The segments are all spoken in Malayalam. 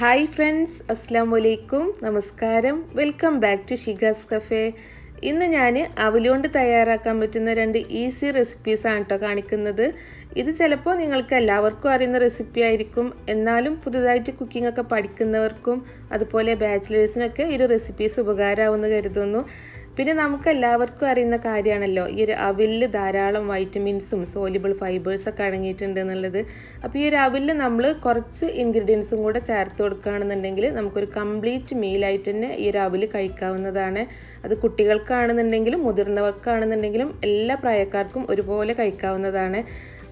ഹായ് ഫ്രണ്ട്സ്, അസ്സലാമു അലൈക്കും. നമസ്കാരം. Welcome back to Shiga's cafe. ഇന്ന് ഞാൻ അവലുകൊണ്ട് തയ്യാറാക്കാൻ പറ്റുന്ന 2 ഈസി റെസിപ്പീസാണ് കേട്ടോ കാണിക്കുന്നത്. ഇത് ചിലപ്പോൾ നിങ്ങൾക്ക് എല്ലാവർക്കും അറിയുന്ന റെസിപ്പി ആയിരിക്കും, എന്നാലും പുതുതായിട്ട് കുക്കിംഗ് ഒക്കെ പഠിക്കുന്നവർക്കും അതുപോലെ ബാച്ചിലേഴ്സിനൊക്കെ ഈ ഒരു റെസിപ്പീസ് ഉപകാരമാവുമെന്ന് കരുതുന്നു. പിന്നെ നമുക്ക് എല്ലാവർക്കും അറിയുന്ന കാര്യമാണല്ലോ ഈ ഒരു അവിലിൽ ധാരാളം വൈറ്റമിൻസും സോലിബിൾ ഫൈബേഴ്സൊക്കെ അടങ്ങിയിട്ടുണ്ട് എന്നുള്ളത്. അപ്പോൾ ഈ ഒരു അവിലിൽ നമ്മൾ കുറച്ച് ഇൻഗ്രീഡിയൻസും കൂടെ ചേർത്ത് കൊടുക്കുകയാണെന്നുണ്ടെങ്കിൽ നമുക്കൊരു കംപ്ലീറ്റ് മീലായിട്ട് തന്നെ ഈ ഒരു അവിൽ കഴിക്കാവുന്നതാണ്. അത് കുട്ടികൾക്കാണെന്നുണ്ടെങ്കിലും മുതിർന്നവർക്കാണെന്നുണ്ടെങ്കിലും എല്ലാ പ്രായക്കാർക്കും ഒരുപോലെ കഴിക്കാവുന്നതാണ്.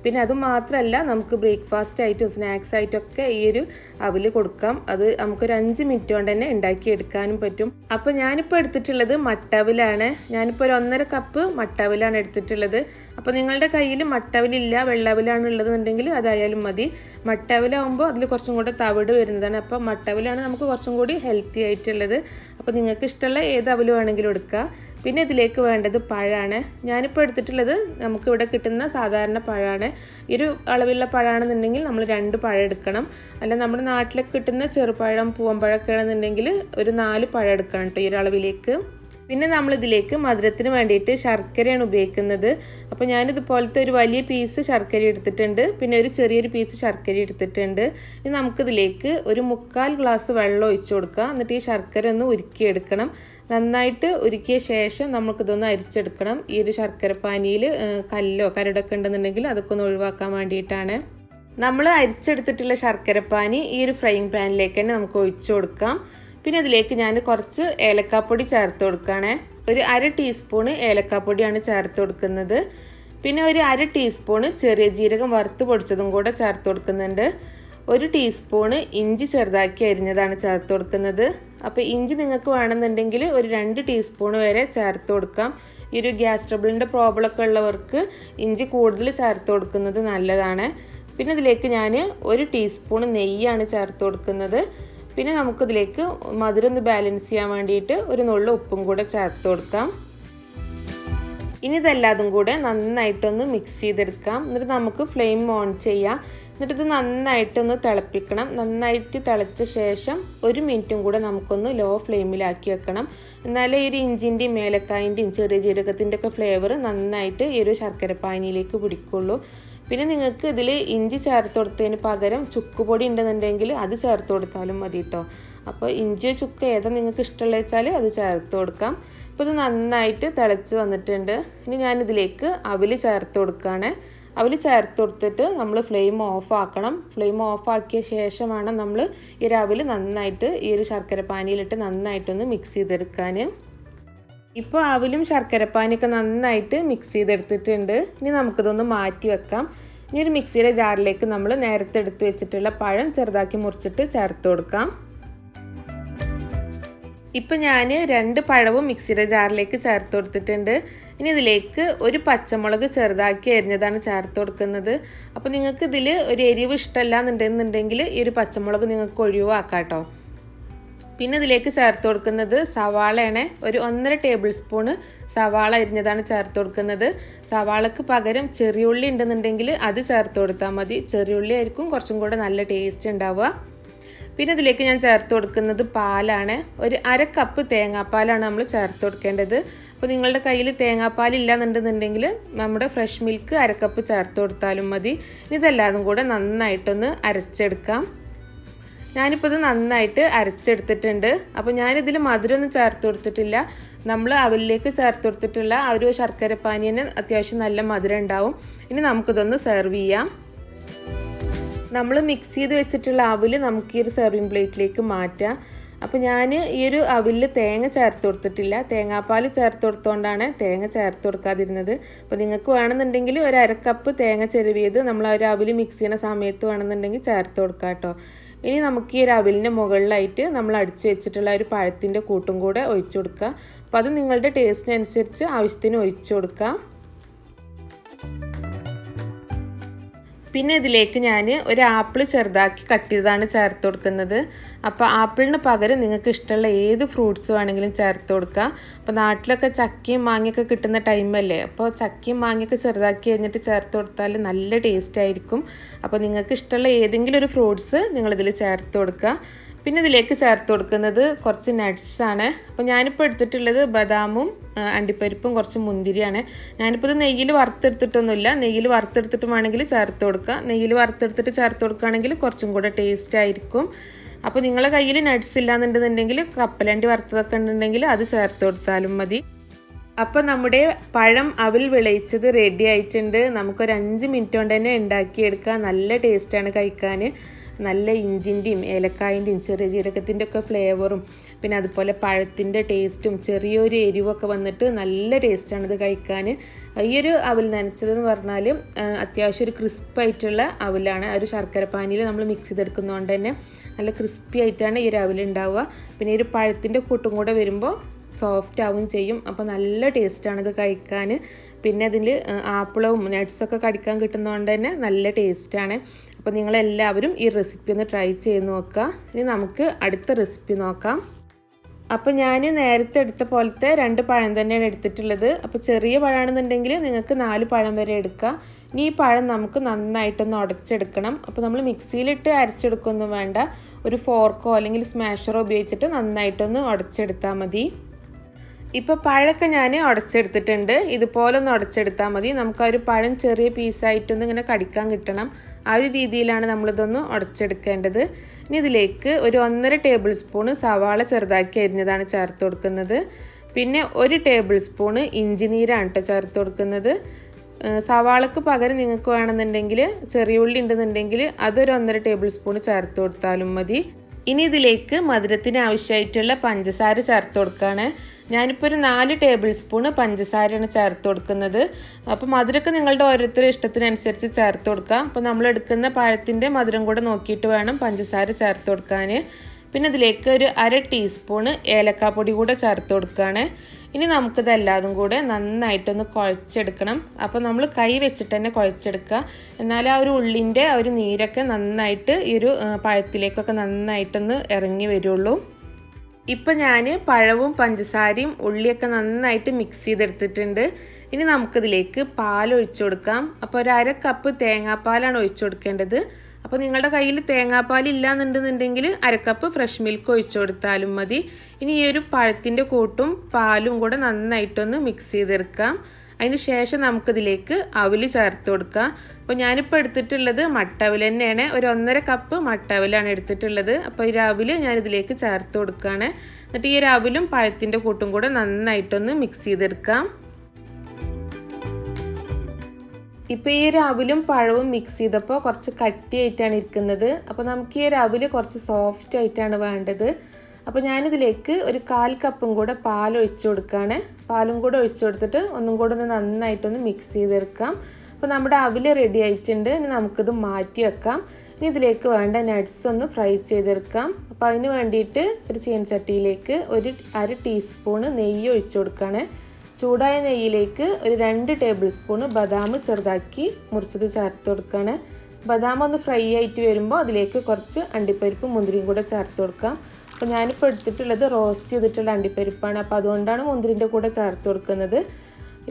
പിന്നെ അതുമാത്രമല്ല, നമുക്ക് ബ്രേക്ക്ഫാസ്റ്റ് ആയിട്ടും സ്നാക്സ് ആയിട്ടൊക്കെ ഈ ഒരു അവിൽ കൊടുക്കാം. അത് നമുക്കൊരു 5 മിനിറ്റ് കൊണ്ട് തന്നെ ഉണ്ടാക്കിയെടുക്കാനും പറ്റും. അപ്പോൾ ഞാനിപ്പോൾ എടുത്തിട്ടുള്ളത് മട്ടവിലാണ്. ഞാനിപ്പോൾ ഒരു 1.5 കപ്പ് മട്ടവിലാണ് എടുത്തിട്ടുള്ളത്. അപ്പോൾ നിങ്ങളുടെ കയ്യിൽ മട്ടവിലില്ല, വെള്ളവിലാണ് ഉള്ളതെന്നുണ്ടെങ്കിൽ അതായാലും മതി. മട്ടവിലാവുമ്പോൾ അതിൽ കുറച്ചും കൂടെ തവിട് വരുന്നതാണ്. അപ്പോൾ മട്ടവിലാണ് നമുക്ക് കുറച്ചും കൂടി ഹെൽത്തി ആയിട്ടുള്ളത്. അപ്പോൾ നിങ്ങൾക്ക് ഇഷ്ടമുള്ള ഏത് അവൽ വേണമെങ്കിലും എടുക്കുക. പിന്നെ ഇതിലേക്ക് വേണ്ടത് പഴമാണ്. ഞാനിപ്പോൾ എടുത്തിട്ടുള്ളത് നമുക്കിവിടെ കിട്ടുന്ന സാധാരണ പഴമാണ്. ഈ ഒരു അളവുള്ള പഴമാണെന്നുണ്ടെങ്കിൽ നമ്മൾ 2 പഴം എടുക്കണം. അല്ല നമ്മുടെ നാട്ടിലൊക്കെ കിട്ടുന്ന ചെറുപഴം പൂവമ്പഴമൊക്കെ ആണെന്നുണ്ടെങ്കിൽ ഒരു 4 പഴം എടുക്കണം കേട്ടോ ഈ ഒരു അളവിലേക്ക്. പിന്നെ നമ്മളിതിലേക്ക് മധുരത്തിന് വേണ്ടിയിട്ട് ശർക്കരയാണ് ഉപയോഗിക്കുന്നത്. അപ്പോൾ ഞാനിതുപോലത്തെ ഒരു വലിയ പീസ് ശർക്കര എടുത്തിട്ടുണ്ട്, പിന്നെ ഒരു ചെറിയൊരു പീസ് ശർക്കര എടുത്തിട്ടുണ്ട്. ഇനി നമുക്കിതിലേക്ക് ഒരു 3/4 ഗ്ലാസ് വെള്ളം ഒഴിച്ചു കൊടുക്കുക. എന്നിട്ട് ഈ ശർക്കര ഒന്ന് ഉരുക്കിയെടുക്കണം. നന്നായിട്ട് ഉരുക്കിയ ശേഷം നമുക്കിതൊന്ന് അരിച്ചെടുക്കണം. ഈ ഒരു ശർക്കര പാനിയിൽ കല്ലോ കരടൊക്കെ ഉണ്ടെന്നുണ്ടെങ്കിൽ അതൊക്കെ ഒന്ന് ഒഴിവാക്കാൻ വേണ്ടിയിട്ടാണ്. നമ്മൾ അരിച്ചെടുത്തിട്ടുള്ള ശർക്കരപ്പാനി ഈ ഒരു ഫ്രൈയിങ് പാനിലേക്ക് തന്നെ നമുക്ക് ഒഴിച്ചു കൊടുക്കാം. പിന്നെ അതിലേക്ക് ഞാൻ കുറച്ച് ഏലക്കാപ്പൊടി ചേർത്ത് കൊടുക്കുകയാണ്. ഒരു 1/2 ടീസ്പൂണ് ഏലക്കാപ്പൊടിയാണ് ചേർത്ത് കൊടുക്കുന്നത്. പിന്നെ ഒരു 1/2 ടീസ്പൂണ് ചെറിയ ജീരകം വറുത്ത് പൊടിച്ചതും കൂടെ ചേർത്ത് കൊടുക്കുന്നുണ്ട്. 1 ടീസ്പൂണ് ഇഞ്ചി ചെറുതാക്കി അരിഞ്ഞതാണ് ചേർത്ത് കൊടുക്കുന്നത്. അപ്പോൾ ഇഞ്ചി നിങ്ങൾക്ക് വേണമെന്നുണ്ടെങ്കിൽ ഒരു 2 ടീസ്പൂണ് വരെ ചേർത്ത് കൊടുക്കാം. ഈ ഒരു ഗ്യാസ് ട്രബിളിൻ്റെ പ്രോബ്ലമൊക്കെ ഉള്ളവർക്ക് ഇഞ്ചി കൂടുതൽ ചേർത്ത് കൊടുക്കുന്നത് നല്ലതാണ്. പിന്നെ ഇതിലേക്ക് ഞാൻ 1 ടീസ്പൂൺ നെയ്യാണ് ചേർത്ത് കൊടുക്കുന്നത്. പിന്നെ നമുക്കിതിലേക്ക് മധുരം ഒന്ന് ബാലൻസ് ചെയ്യാൻ വേണ്ടിയിട്ട് ഒരു നുള്ളു ഉപ്പും കൂടെ ചേർത്ത് കൊടുക്കാം. ഇനി ഇതെല്ലാതും കൂടെ നന്നായിട്ടൊന്ന് മിക്സ് ചെയ്തെടുക്കാം. എന്നിട്ട് നമുക്ക് ഫ്ലെയിം ഓൺ ചെയ്യാം. എന്നിട്ടിത് നന്നായിട്ടൊന്ന് തിളപ്പിക്കണം. നന്നായിട്ട് തിളച്ച ശേഷം 1 മിനിറ്റും കൂടെ നമുക്കൊന്ന് ലോ ഫ്ലെയിമിലാക്കി വെക്കണം. എന്നാലേ ഈ ഒരു ഇഞ്ചിൻ്റെയും ഏലക്കായൻ്റെയും ചെറിയ ജീരകത്തിൻ്റെ ഒക്കെ ഫ്ലേവർ നന്നായിട്ട് ഈ ഒരു ശർക്കരപ്പാനിയിലേക്ക് പിടിക്കുള്ളൂ. പിന്നെ നിങ്ങൾക്ക് ഇതിൽ ഇഞ്ചി ചേർത്ത് കൊടുത്തതിന് പകരം ചുക്കുപൊടി ഉണ്ടെന്നുണ്ടെങ്കിൽ അത് ചേർത്ത് കൊടുത്താലും മതി കേട്ടോ. അപ്പോൾ ഇഞ്ചിയോ ചുക്ക് ഏതാ നിങ്ങൾക്ക് ഇഷ്ടമുള്ള വെച്ചാൽ അത് ചേർത്ത് കൊടുക്കാം. ഇപ്പോൾ ഇത് നന്നായിട്ട് തിളച്ച് വന്നിട്ടുണ്ട്. ഇനി ഞാനിതിലേക്ക് അവിൽ ചേർത്ത് കൊടുക്കുകയാണ്. അവിൽ ചേർത്ത് കൊടുത്തിട്ട് നമ്മൾ ഫ്ലെയിം ഓഫ് ആക്കണം. ഫ്ലെയിം ഓഫ് ആക്കിയ ശേഷം വേണം നമ്മൾ ഈ ഒരു അവിൽ നന്നായിട്ട് ഈ ഒരു ശർക്കരപ്പാനിയിലിട്ട് നന്നായിട്ടൊന്ന് മിക്സ് ചെയ്തെടുക്കാൻ. ഇപ്പോൾ അവിലും ശർക്കരപ്പാനിയൊക്കെ നന്നായിട്ട് മിക്സ് ചെയ്തെടുത്തിട്ടുണ്ട്. ഇനി നമുക്കിതൊന്ന് മാറ്റി വെക്കാം. ഇനി ഒരു മിക്സിയുടെ ജാറിലേക്ക് നമ്മൾ നേരത്തെ എടുത്ത് വെച്ചിട്ടുള്ള പഴം ചെറുതാക്കി മുറിച്ചിട്ട് ചേർത്ത് കൊടുക്കാം. ഇപ്പം ഞാൻ 2 പഴവും മിക്സിയുടെ ജാറിലേക്ക് ചേർത്ത് കൊടുത്തിട്ടുണ്ട്. ഇനി ഇതിലേക്ക് ഒരു പച്ചമുളക് ചെറുതാക്കി അരിഞ്ഞതാണ് ചേർത്ത് കൊടുക്കുന്നത്. അപ്പോൾ നിങ്ങൾക്ക് ഇതിൽ ഒരു എരിവ് ഇഷ്ടമല്ല എന്നുണ്ടെന്നുണ്ടെങ്കിൽ ഈ ഒരു പച്ചമുളക് നിങ്ങൾക്ക് ഒഴിവാക്കാം കേട്ടോ. പിന്നെ ഇതിലേക്ക് ചേർത്ത് കൊടുക്കുന്നത് സവാളയാണ്. ഒരു 1.5 ടേബിൾ സ്പൂണ് സവാള അരിഞ്ഞതാണ് ചേർത്ത് കൊടുക്കുന്നത്. സവാളക്ക് പകരം ചെറിയുള്ളി ഉണ്ടെന്നുണ്ടെങ്കിൽ അത് ചേർത്ത് കൊടുത്താൽ മതി. ചെറിയുള്ളി ആയിരിക്കും കുറച്ചും കൂടെ നല്ല ടേസ്റ്റ് ഉണ്ടാവുക. പിന്നെ ഇതിലേക്ക് ഞാൻ ചേർത്ത് കൊടുക്കുന്നത് പാലാണ്. ഒരു 1/2 കപ്പ് തേങ്ങാപ്പാലാണ് നമ്മൾ ചേർത്ത് കൊടുക്കേണ്ടത്. അപ്പോൾ നിങ്ങളുടെ കയ്യിൽ തേങ്ങാപ്പാൽ ഇല്ലാന്നുണ്ടെന്നുണ്ടെങ്കിൽ നമ്മുടെ ഫ്രഷ് മിൽക്ക് 1/2 കപ്പ് ചേർത്ത് കൊടുത്താലും മതി. ഇതെല്ലാതും കൂടെ നന്നായിട്ടൊന്ന് അരച്ചെടുക്കാം. ഞാനിപ്പോൾ ഇത് നന്നായിട്ട് അരച്ചെടുത്തിട്ടുണ്ട്. അപ്പോൾ ഞാനിതിൽ മധുരമൊന്നും ചേർത്ത് കൊടുത്തിട്ടില്ല. നമ്മൾ അവലിലേക്ക് ചേർത്ത് കൊടുത്തിട്ടുള്ള ആ ഒരു ശർക്കരപ്പാനിന് അത്യാവശ്യം നല്ല മധുരം ഉണ്ടാവും. ഇനി നമുക്കിതൊന്ന് സെർവ് ചെയ്യാം. നമ്മൾ മിക്സ് ചെയ്ത് വെച്ചിട്ടുള്ള അവിൽ നമുക്ക് ഈ ഒരു സെർവിങ് പ്ലേറ്റിലേക്ക് മാറ്റാം. അപ്പോൾ ഞാൻ ഈ ഒരു അവിലിൽ തേങ്ങ ചേർത്ത് കൊടുത്തിട്ടില്ല. തേങ്ങാപ്പാൽ ചേർത്ത് കൊടുത്തുകൊണ്ടാണ് തേങ്ങ ചേർത്ത് കൊടുക്കാതിരുന്നത്. അപ്പോൾ നിങ്ങൾക്ക് വേണമെന്നുണ്ടെങ്കിൽ ഒരു 1/2 കപ്പ് തേങ്ങ ചെരുവിയത് നമ്മൾ ആ ഒരു അവിൽ മിക്സ് ചെയ്യുന്ന സമയത്ത് വേണമെന്നുണ്ടെങ്കിൽ ചേർത്ത് കൊടുക്കാം കേട്ടോ. ഇനി നമുക്ക് ഈ ഒരു അവിലിൻ്റെ മുകളിലായിട്ട് നമ്മൾ അടിച്ചു വെച്ചിട്ടുള്ള ഒരു പഴത്തിൻ്റെ കൂട്ടും കൂടെ ഒഴിച്ചു കൊടുക്കുക. അപ്പോൾ അത് നിങ്ങളുടെ ടേസ്റ്റിനനുസരിച്ച് ആവശ്യത്തിന് ഒഴിച്ചു കൊടുക്കുക. പിന്നെ ഇതിലേക്ക് ഞാൻ ഒരു ആപ്പിൾ ചെറുതാക്കി കട്ട് ചെയ്തതാണ് ചേർത്ത് കൊടുക്കുന്നത്. അപ്പോൾ ആപ്പിളിന് പകരം നിങ്ങൾക്ക് ഇഷ്ടമുള്ള ഏത് ഫ്രൂട്ട്സ് വേണമെങ്കിലും ചേർത്ത് കൊടുക്കുക. അപ്പോൾ നാട്ടിലൊക്കെ ചക്കയും മാങ്ങയൊക്കെ കിട്ടുന്ന ടൈമല്ലേ, അപ്പോൾ ചക്കയും മാങ്ങയൊക്കെ ചെറുതാക്കി കഴിഞ്ഞിട്ട് ചേർത്ത് കൊടുത്താൽ നല്ല ടേസ്റ്റ് ആയിരിക്കും. അപ്പോൾ നിങ്ങൾക്ക് ഇഷ്ടമുള്ള ഏതെങ്കിലും ഒരു ഫ്രൂട്ട്സ് നിങ്ങളിതിൽ ചേർത്ത് കൊടുക്കുക. പിന്നെ ഇതിലേക്ക് ചേർത്ത് കൊടുക്കുന്നത് കുറച്ച് നട്ട്സാണ്. അപ്പോൾ ഞാനിപ്പോൾ എടുത്തിട്ടുള്ളത് ബദാമും അണ്ടിപ്പരിപ്പും കുറച്ച് മുന്തിരിയാണ്. ഞാനിപ്പോൾ ഇത് നെയ്യിൽ വറുത്തെടുത്തിട്ടൊന്നുമില്ല. നെയ്യിൽ വറുത്തെടുത്തിട്ട് വേണമെങ്കിൽ ചേർത്ത് കൊടുക്കുക. നെയ്യിൽ വറുത്തെടുത്തിട്ട് ചേർത്ത് കൊടുക്കുകയാണെങ്കിൽ കുറച്ചും കൂടെ ടേസ്റ്റ് ആയിരിക്കും. അപ്പോൾ നിങ്ങളുടെ കയ്യിൽ നട്ട്സ് ഇല്ലാന്നുണ്ടെന്നുണ്ടെങ്കിൽ കപ്പലണ്ടി വറുത്തതൊക്കെ ഉണ്ടെങ്കിൽ അത് ചേർത്ത് കൊടുത്താലും മതി. അപ്പോൾ നമ്മുടെ പഴം അവിൽ വിളയിച്ചത് റെഡി ആയിട്ടുണ്ട്. നമുക്കൊരു 5 മിനിറ്റ് കൊണ്ട് തന്നെ ഉണ്ടാക്കിയെടുക്കാം. നല്ല ടേസ്റ്റാണ് കഴിക്കാൻ. നല്ല ഇഞ്ചിൻ്റെയും ഏലക്കായൻ്റെയും ചെറിയ ജീരകത്തിൻ്റെ ഒക്കെ ഫ്ലേവറും പിന്നെ അതുപോലെ പഴത്തിൻ്റെ ടേസ്റ്റും ചെറിയൊരു എരിവൊക്കെ വന്നിട്ട് നല്ല ടേസ്റ്റാണ് ഇത് കഴിക്കാൻ. ഈ ഒരു അവിൽ നനച്ചതെന്ന് പറഞ്ഞാൽ അത്യാവശ്യം ഒരു ക്രിസ്പായിട്ടുള്ള അവിലാണ്. ഒരു ശർക്കര പാനിയിൽ നമ്മൾ മിക്സ് ചെയ്തെടുക്കുന്നതുകൊണ്ട് തന്നെ നല്ല ക്രിസ്പി ആയിട്ടാണ് ഈ ഒരു അവിൽ ഉണ്ടാവുക. പിന്നെ ഈ ഒരു പഴത്തിൻ്റെ കൂട്ടും കൂടെ വരുമ്പോൾ സോഫ്റ്റ് ആവും ചെയ്യും. അപ്പോൾ നല്ല ടേസ്റ്റാണ് ഇത് കഴിക്കാൻ. പിന്നെ അതിൽ ആപ്പിളും നട്ട്സൊക്കെ കടിക്കാൻ കിട്ടുന്നതുകൊണ്ട് തന്നെ നല്ല ടേസ്റ്റാണ്. അപ്പോൾ നിങ്ങളെല്ലാവരും ഈ റെസിപ്പി ഒന്ന് ട്രൈ ചെയ്ത് നോക്കുക. ഇനി നമുക്ക് അടുത്ത റെസിപ്പി നോക്കാം. അപ്പോൾ ഞാൻ നേരത്തെ എടുത്ത പോലത്തെ 2 പഴം തന്നെയാണ് എടുത്തിട്ടുള്ളത്. അപ്പോൾ ചെറിയ പഴമാണെന്നുണ്ടെങ്കിൽ നിങ്ങൾക്ക് 4 പഴം വരെ എടുക്കുക. ഇനി ഈ പഴം നമുക്ക് നന്നായിട്ടൊന്ന് ഉടച്ചെടുക്കണം. അപ്പോൾ നമ്മൾ മിക്സിയിലിട്ട് അരച്ചെടുക്കൊന്നും വേണ്ട. ഒരു ഫോർക്കോ അല്ലെങ്കിൽ സ്മാഷറോ ഉപയോഗിച്ചിട്ട് നന്നായിട്ടൊന്ന് ഉടച്ചെടുത്താൽ മതി. ഇപ്പോൾ പഴമൊക്കെ ഞാൻ ഉടച്ചെടുത്തിട്ടുണ്ട്. ഇതുപോലെ ഒന്ന് ഉടച്ചെടുത്താൽ മതി. നമുക്ക് ആ ഒരു പഴം ചെറിയ പീസായിട്ടൊന്ന് ഇങ്ങനെ കടിക്കാൻ കിട്ടണം. ആ ഒരു രീതിയിലാണ് നമ്മളിതൊന്ന് ഉടച്ചെടുക്കേണ്ടത്. ഇനി ഇതിലേക്ക് ഒരു 1.5 ടേബിൾ സ്പൂണ് സവാള ചെറുതാക്കി അരിഞ്ഞതാണ് ചേർത്ത് കൊടുക്കുന്നത്. പിന്നെ 1 ടേബിൾ സ്പൂണ് ഇഞ്ചി നീരാണ് കേട്ടോ ചേർത്ത് കൊടുക്കുന്നത്. സവാളക്ക് പകരം നിങ്ങൾക്ക് വേണമെന്നുണ്ടെങ്കിൽ ചെറിയ ഉള്ളി ഉണ്ടെന്നുണ്ടെങ്കിൽ അതൊരു 1.5 ടേബിൾ സ്പൂണ് ചേർത്ത് കൊടുത്താലും മതി. ഇനി ഇതിലേക്ക് മധുരത്തിന് ആവശ്യമായിട്ടുള്ള പഞ്ചസാര ചേർത്ത് കൊടുക്കുകയാണ്. ഞാനിപ്പോൾ ഒരു 4 ടേബിൾ സ്പൂണ് പഞ്ചസാരയാണ് ചേർത്ത് കൊടുക്കുന്നത്. അപ്പോൾ മധുരമൊക്കെ നിങ്ങളുടെ ഓരോരുത്തരുടെ ഇഷ്ടത്തിനനുസരിച്ച് ചേർത്ത് കൊടുക്കാം. അപ്പോൾ നമ്മൾ എടുക്കുന്ന പഴത്തിൻ്റെ മധുരം കൂടെ നോക്കിയിട്ട് വേണം പഞ്ചസാര ചേർത്ത് കൊടുക്കാൻ. പിന്നെ ഇതിലേക്ക് ഒരു 1/2 ടീസ്പൂണ് ഏലക്കാപ്പൊടി കൂടെ ചേർത്ത് കൊടുക്കുകയാണ്. ഇനി നമുക്കിതെല്ലാതും കൂടെ നന്നായിട്ടൊന്ന് കുഴച്ചെടുക്കണം. അപ്പോൾ നമ്മൾ കൈ വെച്ചിട്ട് തന്നെ കുഴച്ചെടുക്കുക. എന്നാൽ ആ ഒരു ഉള്ളിൻ്റെ ആ ഒരു നീരൊക്കെ നന്നായിട്ട് ഈ ഒരു പഴത്തിലേക്കൊക്കെ നന്നായിട്ടൊന്ന് ഇറങ്ങി വരുള്ളൂ. ഇപ്പം ഞാൻ പഴവും പഞ്ചസാരയും ഉള്ളിയൊക്കെ നന്നായിട്ട് മിക്സ് ചെയ്തെടുത്തിട്ടുണ്ട്. ഇനി നമുക്കിതിലേക്ക് പാൽ ഒഴിച്ചു കൊടുക്കാം. അപ്പോൾ ഒരു 1/2 കപ്പ് തേങ്ങാപ്പാലാണ് ഒഴിച്ചു കൊടുക്കേണ്ടത്. അപ്പോൾ നിങ്ങളുടെ കയ്യിൽ തേങ്ങാപ്പാൽ ഇല്ലാന്നുണ്ടെന്നുണ്ടെങ്കിൽ 1/2 കപ്പ് ഫ്രഷ് മിൽക്ക് ഒഴിച്ചു കൊടുത്താലും മതി. ഇനി ഈ ഒരു പഴത്തിൻ്റെ കൂട്ടും പാലും കൂടെ നന്നായിട്ടൊന്ന് മിക്സ് ചെയ്തെടുക്കാം. അതിന് ശേഷം നമുക്കിതിലേക്ക് അവിൽ ചേർത്ത് കൊടുക്കാം. അപ്പോൾ ഞാനിപ്പോൾ എടുത്തിട്ടുള്ളത് മട്ടവിൽ തന്നെയാണ്. ഒരു 1.5 കപ്പ് മട്ടവിലാണ് എടുത്തിട്ടുള്ളത്. അപ്പോൾ ഈ അവിൽ ഞാനിതിലേക്ക് ചേർത്ത് കൊടുക്കുകയാണ്. എന്നിട്ട് ഈ ഒരു അവിലും പഴത്തിൻ്റെ കൂട്ടും കൂടെ നന്നായിട്ടൊന്ന് മിക്സ് ചെയ്തെടുക്കാം. ഇപ്പോൾ ഈ ഒരു അവിലും പഴവും മിക്സ് ചെയ്തപ്പോൾ കുറച്ച് കട്ടിയായിട്ടാണ് ഇരിക്കുന്നത്. അപ്പോൾ നമുക്ക് ഈ ഒരു അവിൽ കുറച്ച് സോഫ്റ്റ് ആയിട്ടാണ് വേണ്ടത്. അപ്പോൾ ഞാനിതിലേക്ക് ഒരു 1/4 കപ്പും കൂടെ പാൽ ഒഴിച്ചു കൊടുക്കുകയാണ്. പാലും കൂടെ ഒഴിച്ചു കൊടുത്തിട്ട് ഒന്നും കൂടെ ഒന്ന് നന്നായിട്ടൊന്ന് മിക്സ് ചെയ്തെടുക്കാം. അപ്പോൾ നമ്മുടെ അവിൽ റെഡി ആയിട്ടുണ്ട്. ഇനി നമുക്കിത് മാറ്റി വെക്കാം. ഇനി ഇതിലേക്ക് വേണ്ട നട്ട്സ് ഒന്ന് ഫ്രൈ ചെയ്തെടുക്കാം. അപ്പോൾ അതിന് വേണ്ടിയിട്ട് ഒരു ചീനച്ചട്ടിയിലേക്ക് ഒരു 1/2 ടീസ്പൂണ് നെയ്യ് ഒഴിച്ചു കൊടുക്കുകയാണ്. ചൂടായ നെയ്യിലേക്ക് ഒരു 2 ടേബിൾ സ്പൂണ് ബദാം ചെറുതാക്കി മുറിച്ചത് ചേർത്ത് കൊടുക്കുകയാണ്. ബദാം ഒന്ന് ഫ്രൈ ആയിട്ട് വരുമ്പോൾ അതിലേക്ക് കുറച്ച് അണ്ടിപ്പരിപ്പും മുന്തിരിയും കൂടെ ചേർത്ത് കൊടുക്കാം. അപ്പോൾ ഞാനിപ്പോൾ എടുത്തിട്ടുള്ളത് റോസ്റ്റ് ചെയ്തിട്ടുള്ള അണ്ടിപ്പരിപ്പാണ്. അപ്പോൾ അതുകൊണ്ടാണ് മുന്തിരിൻ്റെ കൂടെ ചേർത്ത് കൊടുക്കുന്നത്.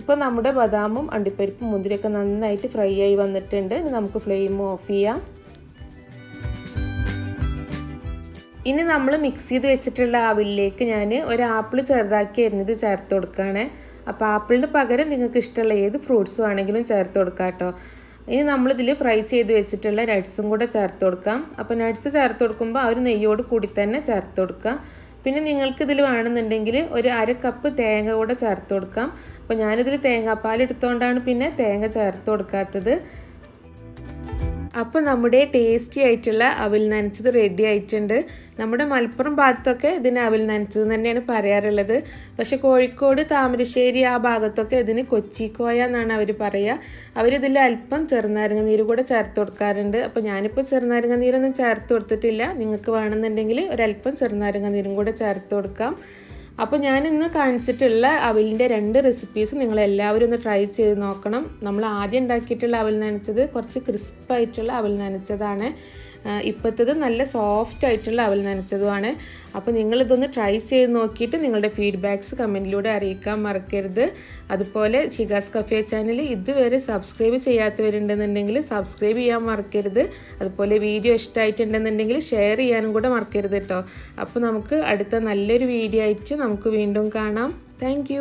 ഇപ്പോൾ നമ്മുടെ ബദാമും അണ്ടിപ്പരിപ്പും മുന്തിരിയൊക്കെ നന്നായിട്ട് ഫ്രൈ ആയി വന്നിട്ടുണ്ട്. ഇനി നമുക്ക് ഫ്ലെയിം ഓഫ് ചെയ്യാം. ഇനി നമ്മൾ മിക്സ് ചെയ്ത് വെച്ചിട്ടുള്ള അവിലേക്ക് ഞാൻ ഒരു ആപ്പിൾ ചെറുതാക്കി അരിഞ്ഞത് ചേർത്ത് കൊടുക്കുകയാണ്. അപ്പോൾ ആപ്പിളിന് പകരം നിങ്ങൾക്ക് ഇഷ്ടമുള്ള ഏത് ഫ്രൂട്ട്സ് വേണമെങ്കിലും ചേർത്ത് കൊടുക്കാം കേട്ടോ. ഇനി നമ്മളിതിൽ ഫ്രൈ ചെയ്ത് വെച്ചിട്ടുള്ള നട്ട്സും കൂടെ ചേർത്ത് കൊടുക്കാം. അപ്പോൾ നട്ട്സ് ചേർത്ത് കൊടുക്കുമ്പോൾ ആ ഒരു നെയ്യോട് കൂടി തന്നെ ചേർത്ത് കൊടുക്കാം. പിന്നെ നിങ്ങൾക്ക് ഇതിൽ വേണമെന്നുണ്ടെങ്കിൽ ഒരു 1/2 കപ്പ് തേങ്ങ കൂടെ ചേർത്ത് കൊടുക്കാം. അപ്പോൾ ഞാനിതിൽ തേങ്ങാപ്പാൽ എടുത്തുകൊണ്ടാണ് പിന്നെ തേങ്ങ ചേർത്ത് കൊടുക്കാത്തത്. അപ്പോൾ നമ്മുടെ ടേസ്റ്റി ആയിട്ടുള്ള അവിൽ നനച്ചത് റെഡി ആയിട്ടുണ്ട്. നമ്മുടെ മലപ്പുറം ഭാഗത്തൊക്കെ ഇതിന് അവിൽ നനച്ചത് തന്നെയാണ് പറയാറുള്ളത്. പക്ഷെ കോഴിക്കോട് താമരശ്ശേരി ആ ഭാഗത്തൊക്കെ ഇതിന് കൊച്ചിക്കോയ എന്നാണ് അവർ പറയുക. അവരിതിൽ അല്പം ചെറുനാരങ്ങ നീര് കൂടെ ചേർത്ത് കൊടുക്കാറുണ്ട്. അപ്പോൾ ഞാനിപ്പോൾ ചെറുനാരങ്ങ നീരൊന്നും ചേർത്ത് കൊടുത്തിട്ടില്ല. നിങ്ങൾക്ക് വേണമെന്നുണ്ടെങ്കിൽ ഒരല്പം ചെറുനാരങ്ങ നീരും കൂടെ ചേർത്ത് കൊടുക്കാം. അപ്പോൾ ഞാനിന്ന് കാണിച്ചിട്ടുള്ള അവിലിൻ്റെ 2 റെസിപ്പീസ് നിങ്ങളെല്ലാവരും ഒന്ന് ട്രൈ ചെയ്ത് നോക്കണം. നമ്മൾ ആദ്യം ഉണ്ടാക്കിയിട്ടുള്ള അവിൽ നനച്ചത് കുറച്ച് ക്രിസ്പായിട്ടുള്ള അവിൽ നനച്ചതാണ്. ഇപ്പോഴത്തേത് നല്ല സോഫ്റ്റ് ആയിട്ടുള്ള അവൽ നനച്ചതുമാണ്. അപ്പോൾ നിങ്ങളിതൊന്ന് ട്രൈ ചെയ്ത് നോക്കിയിട്ട് നിങ്ങളുടെ ഫീഡ്ബാക്ക്സ് കമൻറ്റിലൂടെ അറിയിക്കാൻ മറക്കരുത്. അതുപോലെ ഷിഗാസ് കഫേ ചാനൽ ഇതുവരെ സബ്സ്ക്രൈബ് ചെയ്യാത്തവരുണ്ടെന്നുണ്ടെങ്കിൽ സബ്സ്ക്രൈബ് ചെയ്യാൻ മറക്കരുത്. അതുപോലെ വീഡിയോ ഇഷ്ടമായിട്ടുണ്ടെന്നുണ്ടെങ്കിൽ ഷെയർ ചെയ്യാനും കൂടെ മറക്കരുത് കേട്ടോ. അപ്പോൾ നമുക്ക് അടുത്ത നല്ലൊരു വീഡിയോ ആയിട്ട് നമുക്ക് വീണ്ടും കാണാം. താങ്ക്